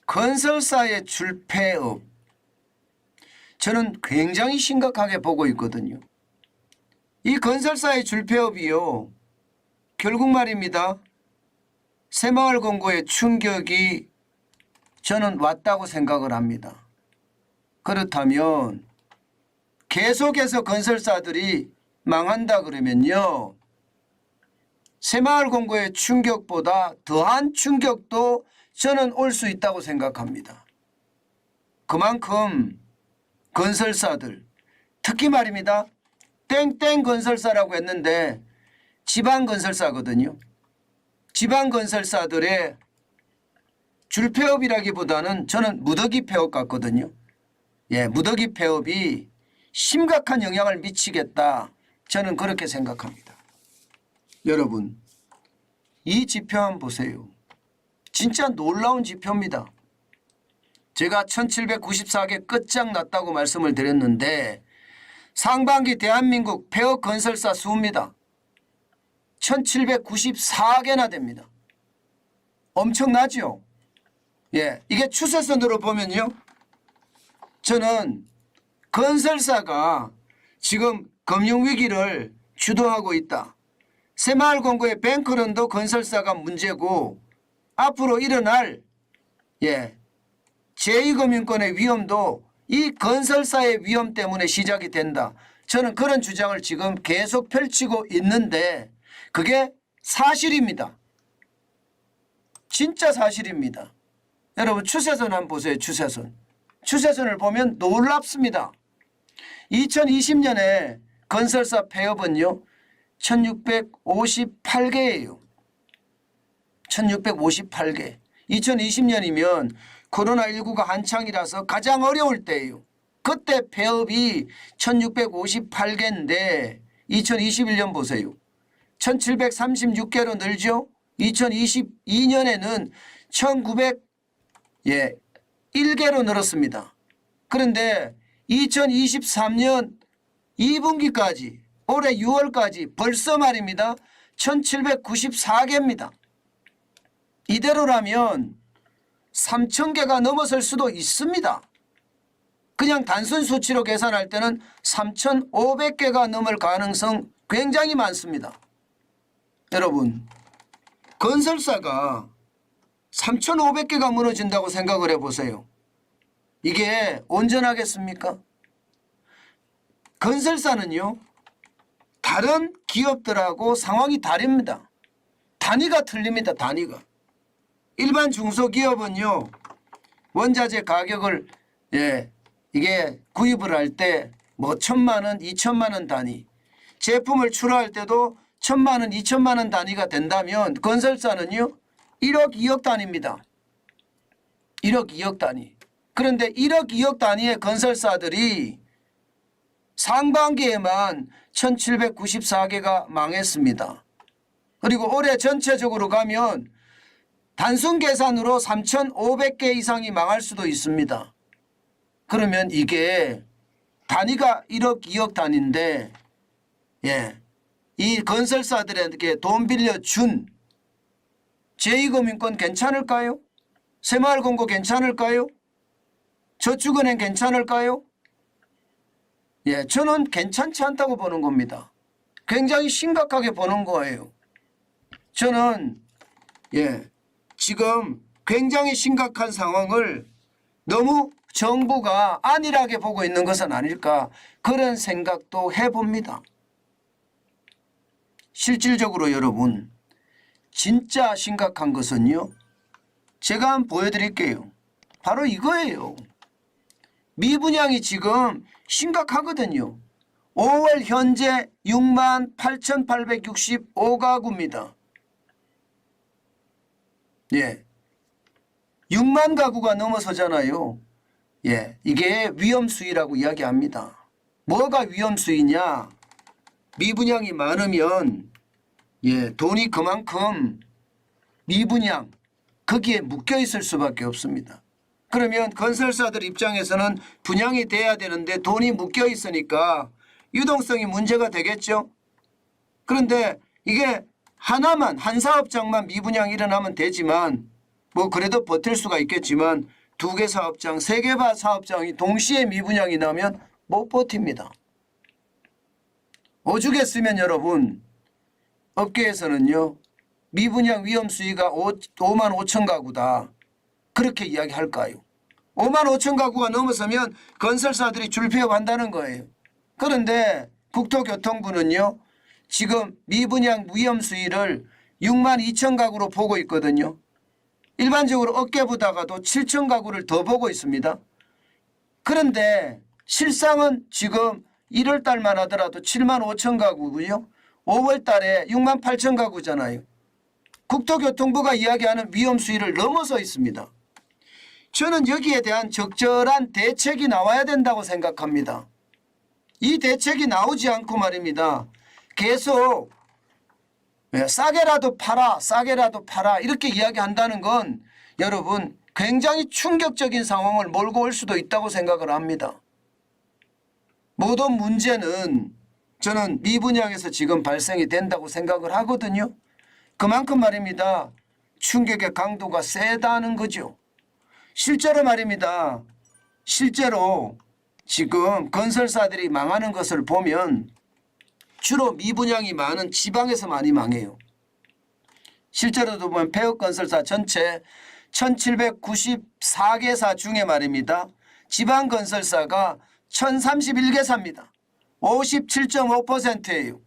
건설사의 줄폐업, 저는 굉장히 심각하게 보고 있거든요. 이 건설사의 줄폐업이요, 결국 말입니다, 새마을 금고의 충격이 저는 왔다고 생각을 합니다. 그렇다면 계속해서 건설사들이 망한다 그러면요, 새마을 금고의 충격보다 더한 충격도 저는 올 수 있다고 생각합니다. 그만큼 건설사들, 특히 말입니다, 땡땡 건설사라고 했는데 지방건설사거든요. 지방건설사들의 줄폐업이라기보다는 저는 무더기 폐업 같거든요. 무더기 폐업이 심각한 영향을 미치겠다, 저는 그렇게 생각합니다. 여러분, 이 지표 한번 보세요. 진짜 놀라운 지표입니다. 제가 1794개 끝장났다고 말씀을 드렸는데 상반기 대한민국 폐업 건설사 수입니다. 1794개나 됩니다. 엄청나죠? 이게 추세선으로 보면요, 저는 건설사가 지금 금융위기를 주도하고 있다. 새마을 금고의 뱅크런도 건설사가 문제고 앞으로 일어날 제2금융권의 위험도 이 건설사의 위험 때문에 시작이 된다. 저는 그런 주장을 지금 계속 펼치고 있는데 그게 사실입니다. 진짜 사실입니다. 여러분, 추세선 한번 보세요. 추세선. 추세선을 보면 놀랍습니다. 2020년에 건설사 폐업은요 1658개예요. 1658개. 2020년이면 코로나19가 한창이라서 가장 어려울 때예요. 그때 폐업이 1658개인데 2021년 보세요. 1736개로 늘죠. 2022년에는 1901개로 늘었습니다. 그런데 2023년 2분기까지 올해 6월까지 벌써 말입니다, 1794개입니다. 이대로라면 3000개가 넘어설 수도 있습니다. 그냥 단순 수치로 계산할 때는 3500개가 넘을 가능성 굉장히 많습니다. 여러분, 건설사가 3500개가 무너진다고 생각을 해보세요. 이게 온전하겠습니까? 건설사는요 다른 기업들하고 상황이 다릅니다. 단위가 틀립니다. 단위가. 일반 중소기업은요 원자재 가격을 이게 구입을 할 때 뭐 1000만원, 2000만원 단위, 제품을 출하할 때도 1000만원, 2000만원 단위가 된다면 건설사는요 1억, 2억 단위입니다. 1억, 2억 단위. 그런데 1억, 2억 단위의 건설사들이 상반기에만 1794개가 망했습니다. 그리고 올해 전체적으로 가면 단순 계산으로 3500개 이상이 망할 수도 있습니다. 그러면 이게 단위가 1억, 2억 단위인데 이 건설사들에게 돈 빌려준 제2금융권 괜찮을까요? 새마을금고 괜찮을까요? 저축은행 괜찮을까요? 저는 괜찮지 않다고 보는 겁니다. 굉장히 심각하게 보는 거예요. 저는 지금 굉장히 심각한 상황을 너무 정부가 안일하게 보고 있는 것은 아닐까, 그런 생각도 해봅니다. 실질적으로 여러분, 진짜 심각한 것은요 제가 한번 보여드릴게요. 바로 이거예요. 미분양이 지금 심각하거든요. 5월 현재 68,865가구입니다. 6만 가구가 넘어서잖아요. 이게 위험수위라고 이야기합니다. 뭐가 위험수위냐? 미분양이 많으면 돈이 그만큼 미분양 거기에 묶여 있을 수밖에 없습니다. 그러면 건설사들 입장에서는 분양이 돼야 되는데 돈이 묶여 있으니까 유동성이 문제가 되겠죠. 그런데 이게 하나만, 한 사업장만 미분양이 일어나면 되지만 뭐 그래도 버틸 수가 있겠지만 2개 사업장, 3개 사업장이 동시에 미분양이 나면 못 버팁니다. 오죽했으면 여러분 업계에서는요 미분양 위험 수위가 5만 5천 가구다 그렇게 이야기할까요? 5만 5천 가구가 넘어서면 건설사들이 줄폐업한다는 거예요. 그런데 국토교통부는요 지금 미분양 위험 수위를 6만 2천 가구로 보고 있거든요. 일반적으로 업계보다가도 7천 가구를 더 보고 있습니다. 그런데 실상은 지금 1월 달만 하더라도 7만 5천 가구고요. 5월 달에 6만 8천 가구잖아요. 국토교통부가 이야기하는 위험 수위를 넘어서 있습니다. 저는 여기에 대한 적절한 대책이 나와야 된다고 생각합니다. 이 대책이 나오지 않고 말입니다. 계속 싸게라도 팔아 싸게라도 팔아 이렇게 이야기한다는 건 여러분 굉장히 충격적인 상황을 몰고 올 수도 있다고 생각을 합니다. 모든 문제는 저는 미분양에서 지금 발생이 된다고 생각을 하거든요. 그만큼 말입니다. 충격의 강도가 세다는 거죠. 실제로 말입니다. 실제로 지금 건설사들이 망하는 것을 보면 주로 미분양이 많은 지방에서 많이 망해요. 실제로도 보면 폐업건설사 전체 1794개사 중에 말입니다. 지방건설사가 1031개사입니다. 57.5%예요.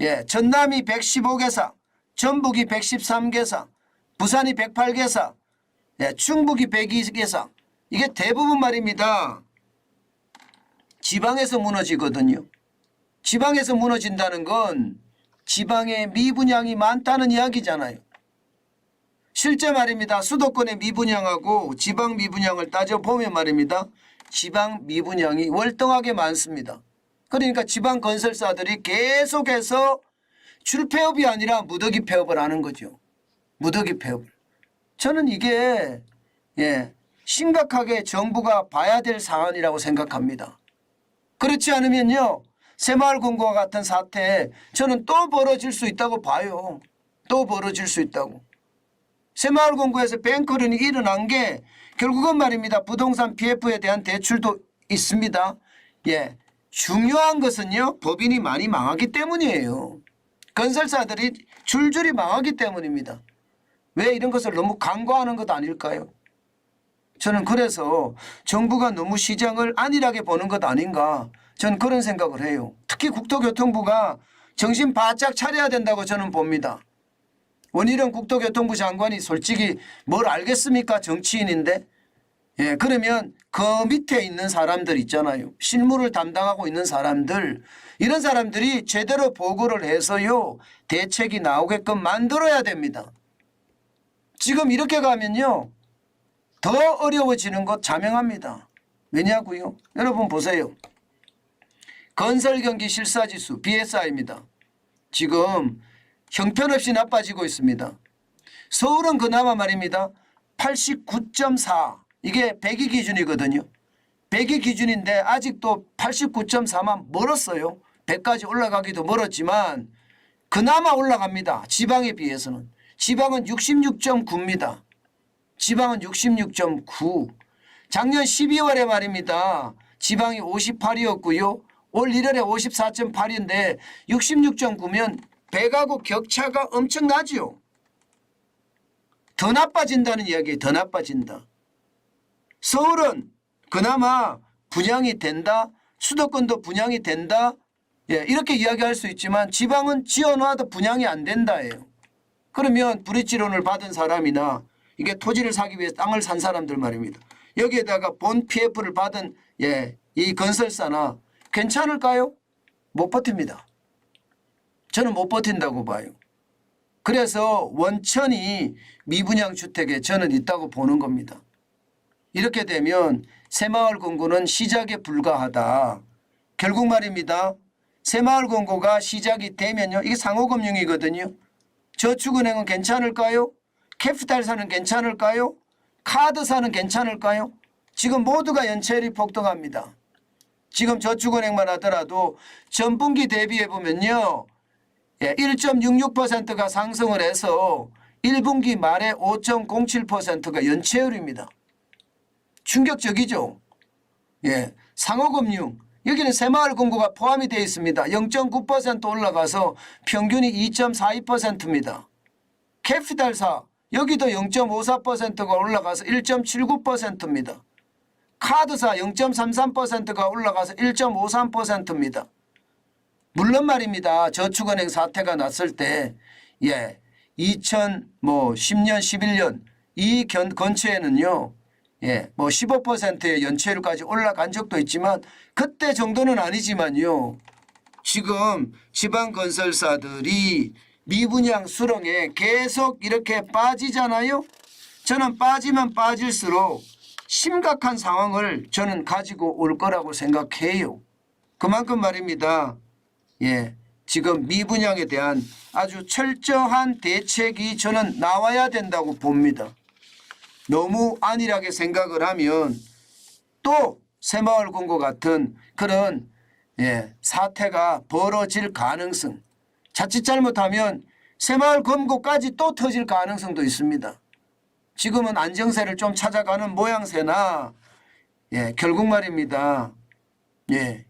예, 전남이 115개사, 전북이 113개사, 부산이 108개사, 예, 충북이 102개사. 이게 대부분 말입니다. 지방에서 무너지거든요. 지방에서 무너진다는 건 지방에 미분양이 많다는 이야기잖아요. 실제 말입니다. 수도권의 미분양하고 지방 미분양을 따져보면 말입니다. 지방 미분양이 월등하게 많습니다. 그러니까 지방 건설사들이 계속해서 줄폐업이 아니라 무더기 폐업을 하는 거죠. 무더기 폐업을. 저는 이게 심각하게 정부가 봐야 될 사안이라고 생각합니다. 그렇지 않으면요. 새마을금고와 같은 사태 저는 또 벌어질 수 있다고 봐요. 또 벌어질 수 있다고. 새마을금고에서 뱅크런이 일어난 게 결국은 말입니다. 부동산 PF에 대한 대출도 있습니다. 예, 중요한 것은요. 법인이 많이 망하기 때문이에요. 건설사들이 줄줄이 망하기 때문입니다. 왜 이런 것을 너무 간과하는 것 아닐까요? 저는 그래서 정부가 너무 시장을 안일하게 보는 것 아닌가 저는 그런 생각을 해요. 특히 국토교통부가 정신 바짝 차려야 된다고 저는 봅니다. 원희룡 국토교통부 장관이 솔직히 뭘 알겠습니까? 정치인인데. 예, 그러면 그 밑에 있는 사람들 있잖아요. 실무를 담당하고 있는 사람들 이런 사람들이 제대로 보고를 해서요. 대책이 나오게끔 만들어야 됩니다. 지금 이렇게 가면요. 더 어려워지는 것 자명합니다. 왜냐고요? 여러분 보세요. 건설경기 실사지수 BSI입니다. 지금 형편없이 나빠지고 있습니다. 서울은 그나마 말입니다. 89.4 이게 100이 기준이거든요. 100이 기준인데 아직도 89.4만 멀었어요. 100까지 올라가기도 멀었지만 그나마 올라갑니다. 지방에 비해서는. 지방은 66.9입니다. 지방은 66.9. 작년 12월에 말입니다. 지방이 58이었고요. 올 1월에 54.8인데 66.9면 100하고 격차가 엄청나죠. 더 나빠진다는 이야기예요. 더 나빠진다. 서울은 그나마 분양이 된다. 수도권도 분양이 된다. 예, 이렇게 이야기할 수 있지만 지방은 지어놔도 분양이 안 된다예요. 그러면 브릿지론을 받은 사람이나 이게 토지를 사기 위해 땅을 산 사람들 말입니다. 여기에다가 본 PF를 받은 이 건설사나 괜찮을까요? 못 버팁니다. 저는 못 버틴다고 봐요. 그래서 원천이 미분양 주택에 저는 있다고 보는 겁니다. 이렇게 되면 새마을금고는 시작에 불과하다. 결국 말입니다. 새마을금고가 시작이 되면요. 이게 상호금융이거든요. 저축은행은 괜찮을까요? 캐피탈사는 괜찮을까요? 카드사는 괜찮을까요? 지금 모두가 연체율이 폭등합니다. 지금 저축은행만 하더라도 전분기 대비해 보면요. 1.66%가 상승을 해서 1분기 말에 5.07%가 연체율입니다. 충격적이죠. 예, 상호금융 여기는 새마을금고가 포함이 되어 있습니다. 0.9% 올라가서 평균이 2.42%입니다. 캐피탈사 여기도 0.54%가 올라가서 1.79%입니다. 카드사 0.33%가 올라가서 1.53%입니다. 물론 말입니다. 저축은행 사태가 났을 때 2010년 11년 이 근처에는요. 15%의 연체율까지 올라간 적도 있지만 그때 정도는 아니지만요. 지금 지방건설사들이 미분양 수렁에 계속 이렇게 빠지잖아요. 저는 빠지면 빠질수록 심각한 상황을 저는 가지고 올 거라고 생각해요. 그만큼 말입니다. 지금 미분양에 대한 아주 철저한 대책이 저는 나와야 된다고 봅니다. 너무 안일하게 생각을 하면 또 새마을금고 같은 그런 사태가 벌어질 가능성, 자칫 잘못하면 새마을금고까지 또 터질 가능성도 있습니다. 지금은 안정세를 좀 찾아가는 모양새나 결국 말입니다.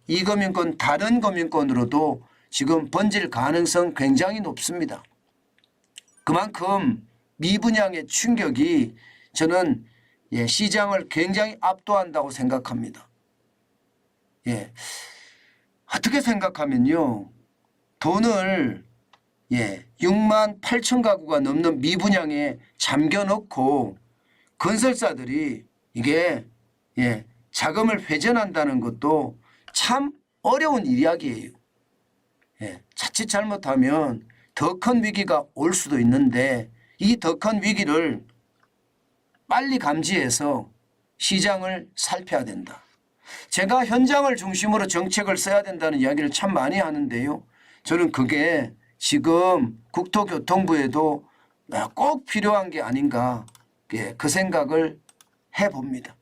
이 금융권 다른 금융권으로도 지금 번질 가능성 굉장히 높습니다. 그만큼 미분양의 충격이 저는 시장을 굉장히 압도한다고 생각합니다. 어떻게 생각하면요. 돈을 6만 8천 가구가 넘는 미분양에 잠겨놓고 건설사들이 이게 자금을 회전한다는 것도 참 어려운 이야기예요. 자칫 잘못하면 더 큰 위기가 올 수도 있는데 이 더 큰 위기를 빨리 감지해서 시장을 살펴야 된다. 제가 현장을 중심으로 정책을 써야 된다는 이야기를 참 많이 하는데요. 저는 그게 지금 국토교통부에도 꼭 필요한 게 아닌가 그 생각을 해봅니다.